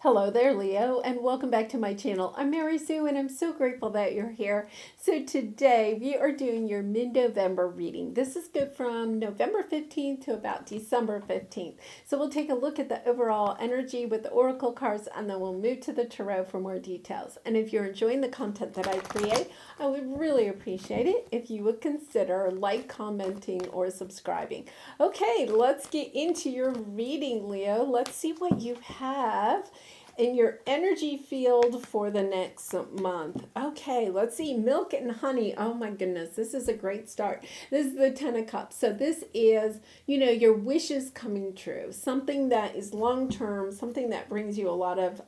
Hello there, Leo, and welcome back to my channel. I'm Mary Sue, and I'm so grateful that you're here. So today we are doing your mid-November reading. This is good from November 15th to about December 15th. So we'll take a look at the overall energy with the oracle cards, and then we'll move to the tarot for more details. And if you're enjoying the content that I create, I would really appreciate it if you would consider commenting, or subscribing. Okay, let's get into your reading, Leo. Let's see what you have in your energy field for the next month. Okay, let's see. Milk and honey. Oh my goodness, this is a great start. This is the Ten of Cups. So this is, your wishes coming true. Something that is long term, something that brings you a lot of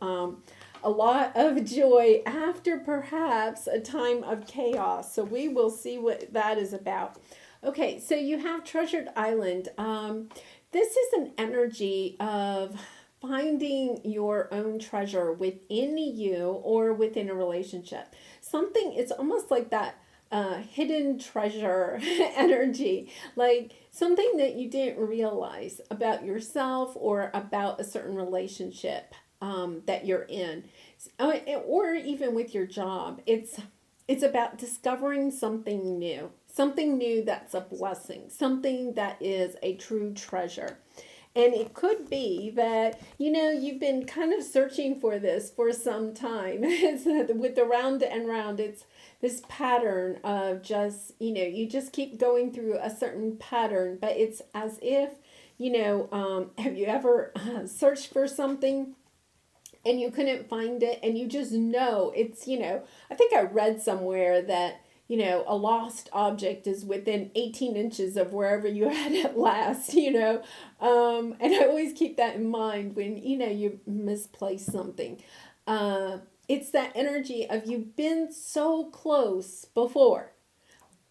joy after perhaps a time of chaos. So we will see what that is about. Okay, so you have Treasured Island. This is an energy of finding your own treasure within you or within a relationship. Something, it's almost like that hidden treasure energy, like something that you didn't realize about yourself or about a certain relationship that you're in, or even with your job. It's about discovering something new. Something new that's a blessing, something that is a true treasure. And it could be that, you've been kind of searching for this for some time. With the round and round, it's this pattern of just, you just keep going through a certain pattern, but it's as if, have you ever searched for something and you couldn't find it and you just know it's, I think I read somewhere that, a lost object is within 18 inches of wherever you had it last, and I always keep that in mind when, you misplace something. It's that energy of you've been so close before,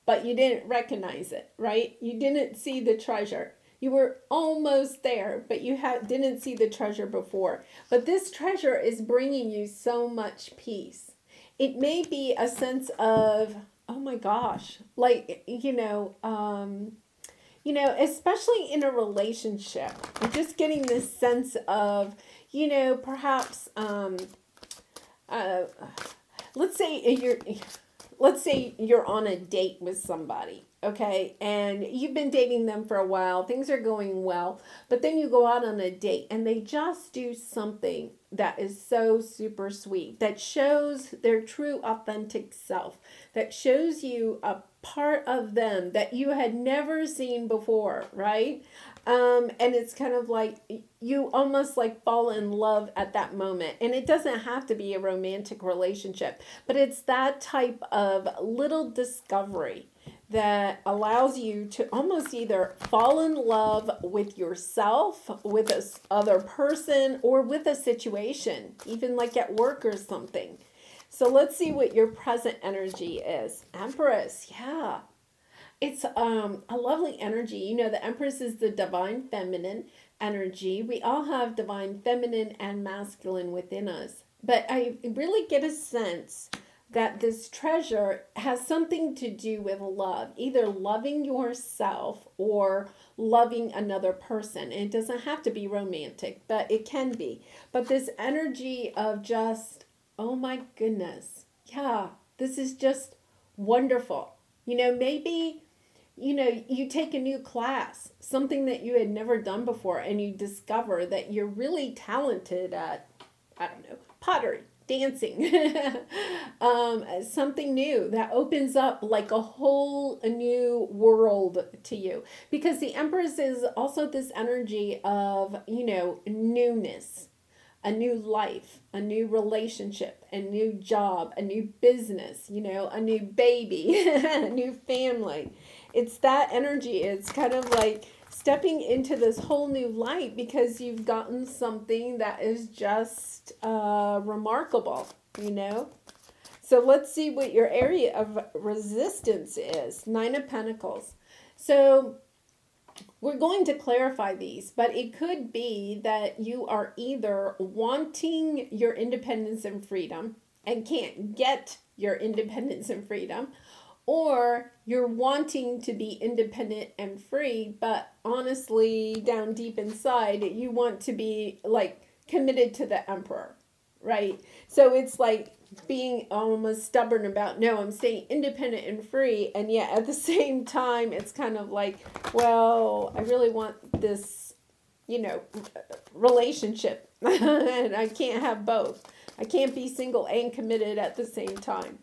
but you didn't recognize it, right? You didn't see the treasure. You were almost there, but you didn't see the treasure before. But this treasure is bringing you so much peace. It may be a sense of, oh my gosh, like, especially in a relationship. I'm just getting this sense of, perhaps, let's say you're on a date with somebody, okay, and you've been dating them for a while, things are going well, but then you go out on a date and they just do something that is so super sweet, that shows their true authentic self, that shows you a part of them that you had never seen before, right? And it's kind of like you almost like fall in love at that moment. And it doesn't have to be a romantic relationship, but it's that type of little discovery that allows you to almost either fall in love with yourself, with this other person, or with a situation, even like at work or something. So let's see what your present energy is. Empress, yeah. It's a lovely energy. The Empress is the divine feminine energy. We all have divine feminine and masculine within us. But I really get a sense that this treasure has something to do with love, either loving yourself or loving another person. And it doesn't have to be romantic, but it can be. But this energy of just, oh my goodness, yeah, this is just wonderful. Maybe, you take a new class, something that you had never done before, and you discover that you're really talented at, I don't know, pottery, dancing, something new that opens up like a whole new world to you. Because the Empress is also this energy of, newness, a new life, a new relationship, a new job, a new business, a new baby, a new family. It's that energy. It's kind of like stepping into this whole new light because you've gotten something that is just remarkable, So let's see what your area of resistance is. Nine of Pentacles. So we're going to clarify these, but it could be that you are either wanting your independence and freedom and can't get your independence and freedom, or you're wanting to be independent and free, but honestly, down deep inside, you want to be like committed to the emperor, right? So it's like being almost stubborn about, no, I'm staying independent and free. And yet at the same time, it's kind of like, well, I really want this, relationship. And I can't have both. I can't be single and committed at the same time.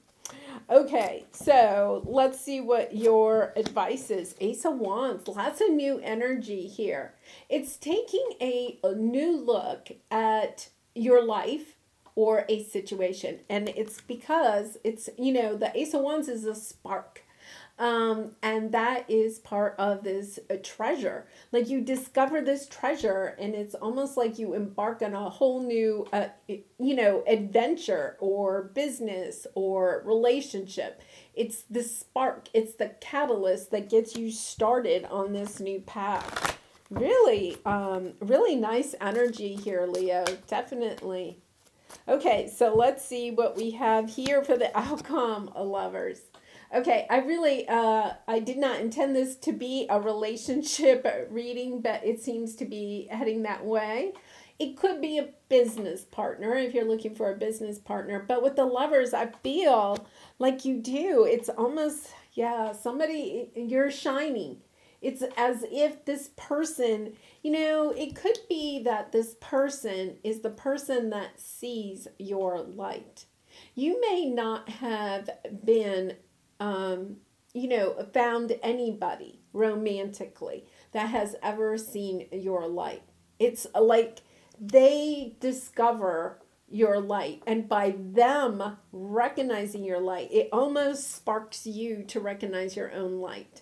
Okay, so let's see what your advice is. Ace of Wands, lots of new energy here. It's taking a new look at your life or a situation. And it's because the Ace of Wands is a spark. And that is part of this treasure. Like you discover this treasure, and it's almost like you embark on a whole new, adventure or business or relationship. It's the spark, it's the catalyst that gets you started on this new path. Really, really nice energy here, Leo. Definitely. Okay, so let's see what we have here for the outcome, lovers. Okay, I did not intend this to be a relationship reading, but it seems to be heading that way. It could be a business partner if you're looking for a business partner. But with the lovers, I feel like you do. It's almost, somebody, you're shining. It's as if this person, it could be that this person is the person that sees your light. You may not have been found anybody romantically that has ever seen your light. It's like they discover your light, and by them recognizing your light, it almost sparks you to recognize your own light.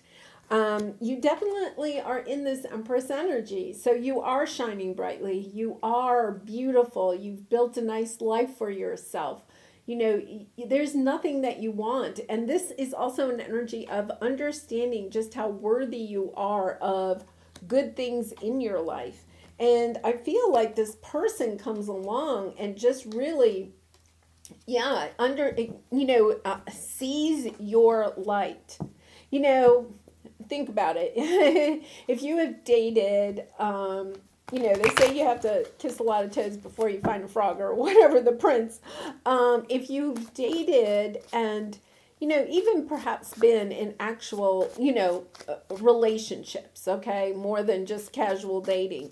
You definitely are in this Empress energy, so you are shining brightly. You are beautiful. You've built a nice life for yourself. There's nothing that you want. And this is also an energy of understanding just how worthy you are of good things in your life. And I feel like this person comes along and just really, sees your light. Think about it. If you have dated, they say you have to kiss a lot of toads before you find a frog or whatever, the prince. If you've dated and, even perhaps been in actual, relationships, okay, more than just casual dating.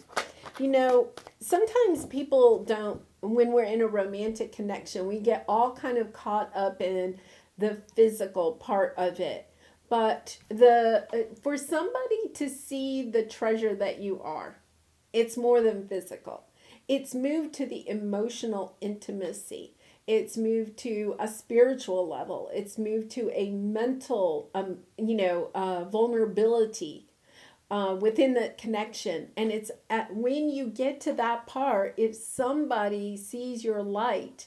Sometimes people don't, when we're in a romantic connection, we get all kind of caught up in the physical part of it. But for somebody to see the treasure that you are, it's more than physical. It's moved to the emotional intimacy. It's moved to a spiritual level. It's moved to a mental, vulnerability within the connection. And it's when you get to that part, if somebody sees your light,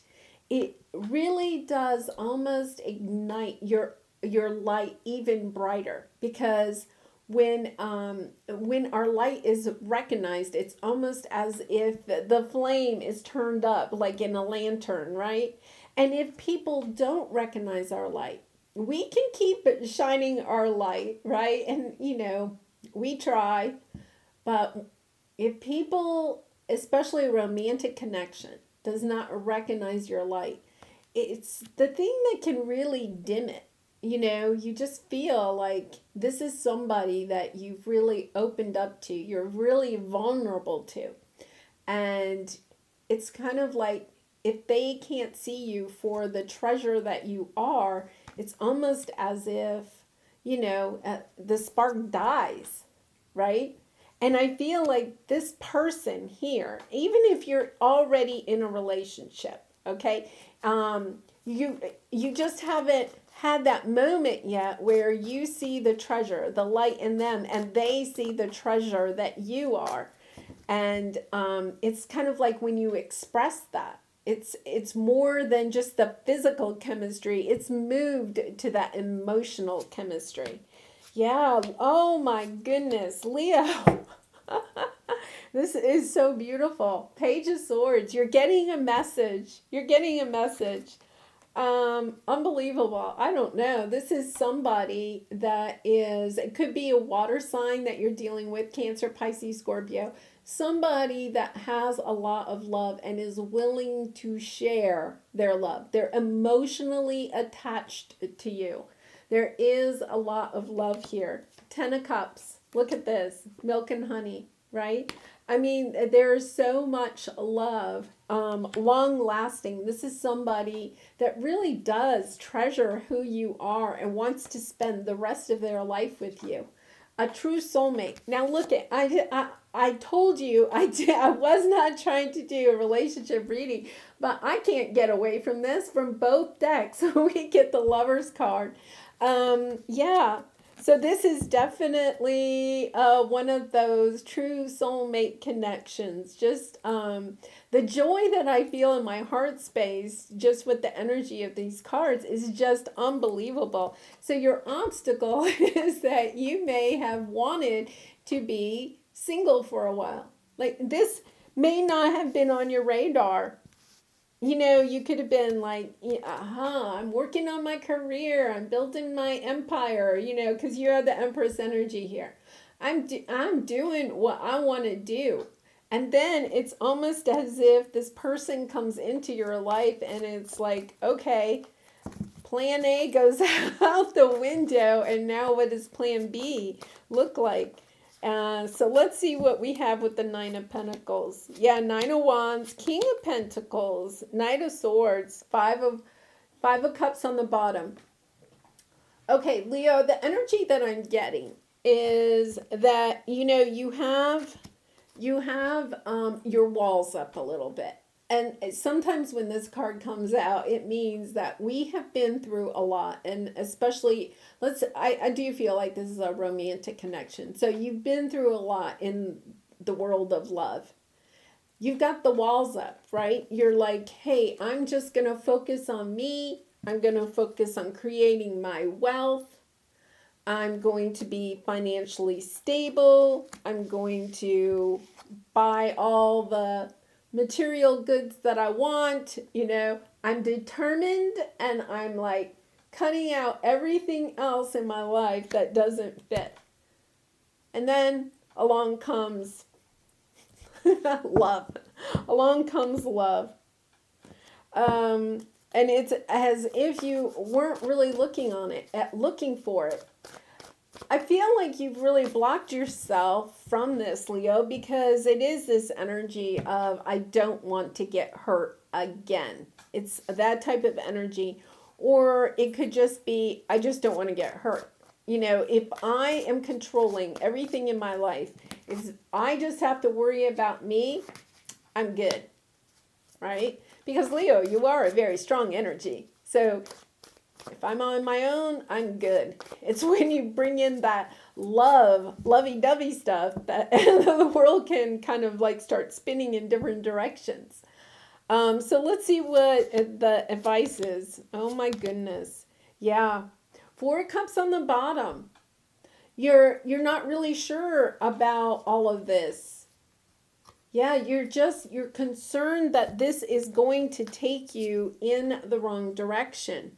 it really does almost ignite your light even brighter, because when our light is recognized, it's almost as if the flame is turned up like in a lantern, right? And if people don't recognize our light, we can keep shining our light, right? And we try, but if people, especially a romantic connection, does not recognize your light, it's the thing that can really dim it. You just feel like this is somebody that you've really opened up to, you're really vulnerable to. And it's kind of like if they can't see you for the treasure that you are, it's almost as if, the spark dies, right? And I feel like this person here, even if you're already in a relationship, okay, you just haven't had that moment yet where you see the treasure, the light in them, and they see the treasure that you are. And it's kind of like when you express that, it's more than just the physical chemistry. It's moved to that emotional chemistry. Yeah. Oh my goodness, Leo. This is so beautiful. Page of Swords. You're getting a message. You're getting a message. Unbelievable. I don't know. This is somebody that it could be a water sign that you're dealing with, Cancer, Pisces, Scorpio. somebody that has a lot of love and is willing to share their love. They're emotionally attached to you. There is a lot of love here. 10 of Cups. Look at this. Milk and honey, right? I mean, there's so much love, long lasting. This is somebody that really does treasure who you are and wants to spend the rest of their life with you. A true soulmate. Now look at, I told you I was not trying to do a relationship reading, but I can't get away from this. From both decks, we get the Lover's card. Yeah. So this is definitely one of those true soulmate connections. Just the joy that I feel in my heart space, just with the energy of these cards, is just unbelievable. So your obstacle is that you may have wanted to be single for a while. Like, this may not have been on your radar. You know, you could have been like, I'm working on my career, I'm building my empire, you know, because you have the Empress energy here. I'm doing what I want to do. And then it's almost as if this person comes into your life and it's like, okay, plan A goes out the window, and now what does plan B look like? So let's see what we have with the Nine of Pentacles. Yeah, Nine of Wands, King of Pentacles, Knight of Swords, Five of Cups on the bottom. Okay, Leo, the energy that I'm getting is that, you know, you have your walls up a little bit. And sometimes when this card comes out, it means that we have been through a lot. And especially, I do feel like this is a romantic connection. So you've been through a lot in the world of love. You've got the walls up, right? You're like, hey, I'm just going to focus on me. I'm going to focus on creating my wealth. I'm going to be financially stable. I'm going to buy all the material goods that I want. You know, I'm determined, and I'm like cutting out everything else in my life that doesn't fit. And then along comes love. Along comes love. And it's as if you weren't really looking for it. I feel like you've really blocked yourself from this, Leo, because it is this energy of, I don't want to get hurt again. It's that type of energy. Or it could just be, I just don't want to get hurt. You know, if I am controlling everything in my life, if I just have to worry about me, I'm good. Right? Because Leo, you are a very strong energy. So if I'm on my own, I'm good. It's when you bring in that lovey-dovey stuff, that the world can kind of like start spinning in different directions. So let's see what the advice is. Oh my goodness. Yeah. Four of Cups on the bottom. You're not really sure about all of this. Yeah, you're concerned that this is going to take you in the wrong direction.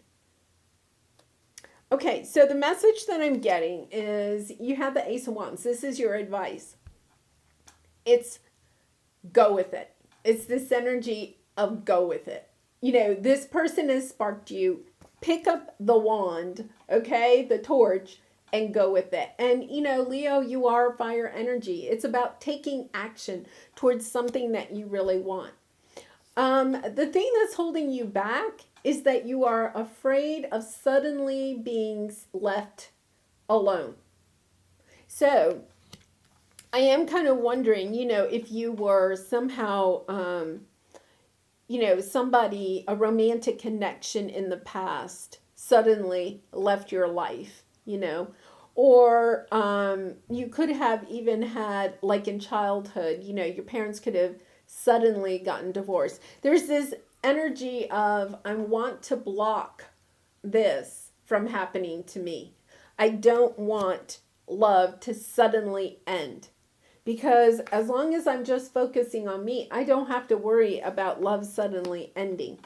Okay, so the message that I'm getting is, you have the Ace of Wands. This is your advice. It's go with it. It's this energy of go with it. You know, this person has sparked you. Pick up the wand, okay, the torch, and go with it. And, you know, Leo, you are fire energy. It's about taking action towards something that you really want. The thing that's holding you back is that you are afraid of suddenly being left alone. So I am kind of wondering, you know, if you were somehow, you know, somebody, a romantic connection in the past suddenly left your life, you know, or you could have even had, like in childhood, you know, your parents could have suddenly gotten divorced. There's this energy of, I want to block this from happening to me. I don't want love to suddenly end. Because as long as I'm just focusing on me, I don't have to worry about love suddenly ending.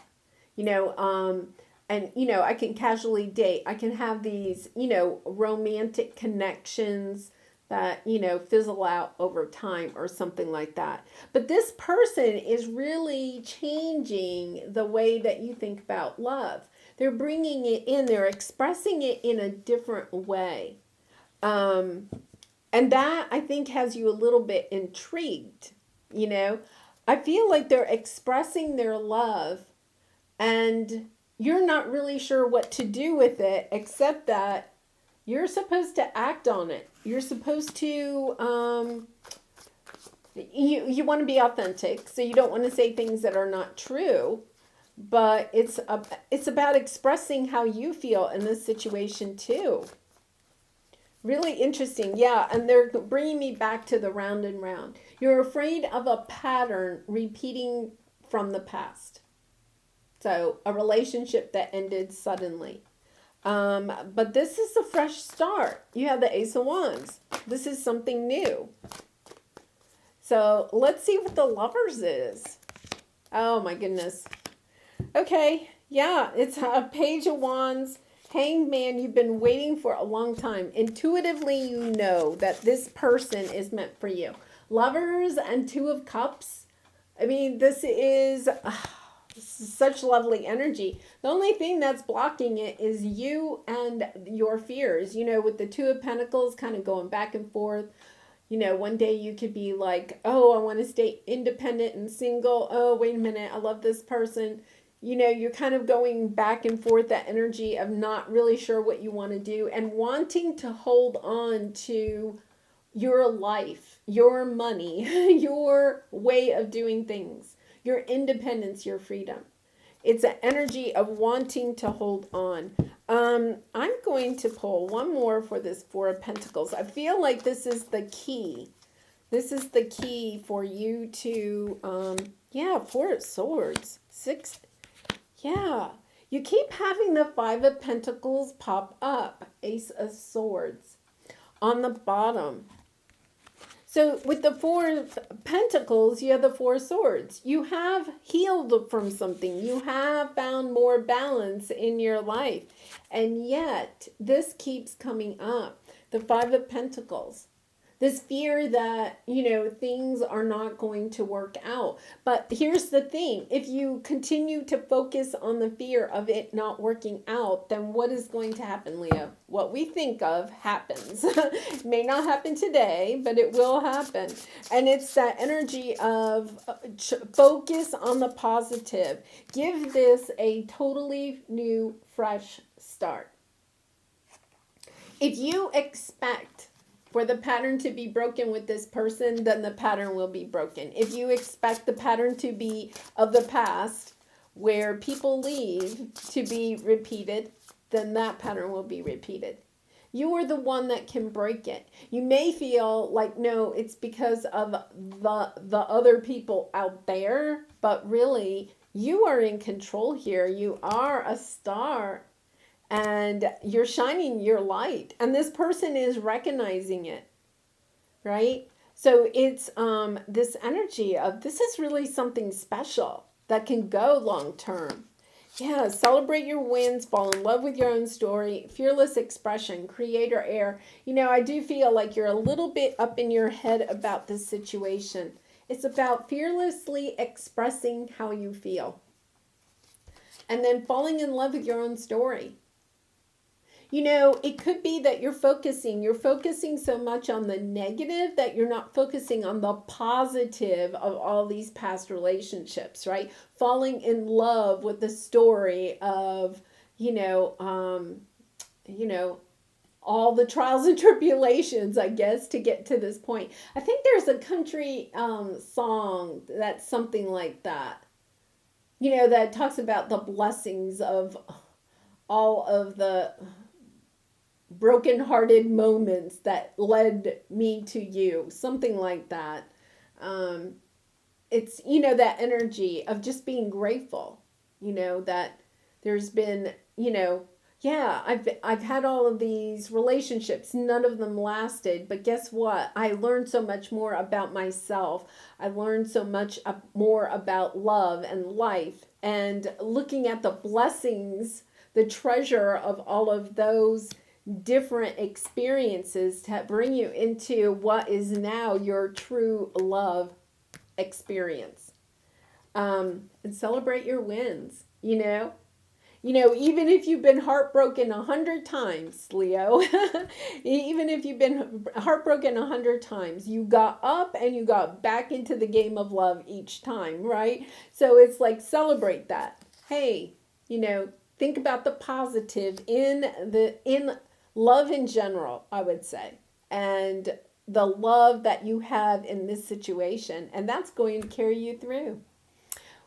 You know, and, you know, I can casually date. I can have these, you know, romantic connections that, fizzle out over time or something like that. But this person is really changing the way that you think about love. They're bringing it in, they're expressing it in a different way. And that, I think, has you a little bit intrigued, I feel like they're expressing their love and you're not really sure what to do with it, except that you're supposed to act on it. You're supposed to, you want to be authentic, so you don't want to say things that are not true. But it's about expressing how you feel in this situation too. Really interesting. Yeah, and they're bringing me back to the round and round. You're afraid of a pattern repeating from the past. So a relationship that ended suddenly. But this is a fresh start. You have the Ace of Wands. This is something new. So let's see what the Lovers is. Oh my goodness. Okay, yeah, it's a Page of Wands. Hanged Man, you've been waiting for a long time. Intuitively, you know that this person is meant for you. Lovers and Two of Cups. I mean, this is such lovely energy. The only thing that's blocking it is you and your fears. With the Two of Pentacles kind of going back and forth. One day you could be like, oh, I want to stay independent and single. Oh, wait a minute, I love this person. You're kind of going back and forth, that energy of not really sure what you want to do and wanting to hold on to your life, your money, your way of doing things, your independence, your freedom. It's an energy of wanting to hold on. I'm going to pull one more for this Four of Pentacles. I feel like this is the key. This is the key for you to, Four of Swords, Six. Yeah, you keep having the Five of Pentacles pop up, Ace of Swords on the bottom. So with the Four of Pentacles, you have the Four of Swords. You have healed from something. You have found more balance in your life. And yet, this keeps coming up. The Five of Pentacles. This fear that, things are not going to work out. But here's the thing. If you continue to focus on the fear of it not working out, then what is going to happen, Leo? What we think of happens. It may not happen today, but it will happen. And it's that energy of focus on the positive. Give this a totally new, fresh start. If you expect for the pattern to be broken with this person, then the pattern will be broken. If you expect the pattern to be of the past, where people leave, to be repeated, then that pattern will be repeated. You are the one that can break it. You may feel like, no, it's because of the other people out there, but really, you are in control here. You are a star. And you're shining your light. And this person is recognizing it. Right? So it's this energy of this is really something special that can go long term. Yeah, celebrate your wins, fall in love with your own story, fearless expression, creator air. I do feel like you're a little bit up in your head about this situation. It's about fearlessly expressing how you feel. And then falling in love with your own story. It could be that you're focusing so much on the negative that you're not focusing on the positive of all these past relationships, right? Falling in love with the story of, all the trials and tribulations, I guess, to get to this point. I think there's a country song that's something like that, that talks about the blessings of all of the broken-hearted moments that led me to you, something like that. It's, that energy of just being grateful, that there's been, I've had all of these relationships, none of them lasted, but guess what? I learned so much more about myself. I learned so much more about love and life, and looking at the blessings, the treasure of all of those different experiences to bring you into what is now your true love experience. And celebrate your wins, you know? Even if you've been heartbroken 100 times, Leo, even if you've been heartbroken 100 times, you got up and you got back into the game of love each time, right? So it's like, celebrate that. Hey, think about the positive in love in general, I would say, and the love that you have in this situation, and that's going to carry you through.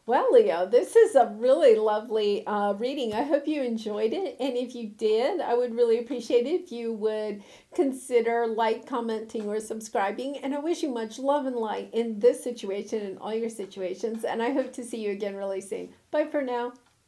Well, Leo, this is a really lovely reading. I hope you enjoyed it. And if you did, I would really appreciate it if you would consider commenting, or subscribing. And I wish you much love and light in this situation and all your situations. And I hope to see you again really soon. Bye for now.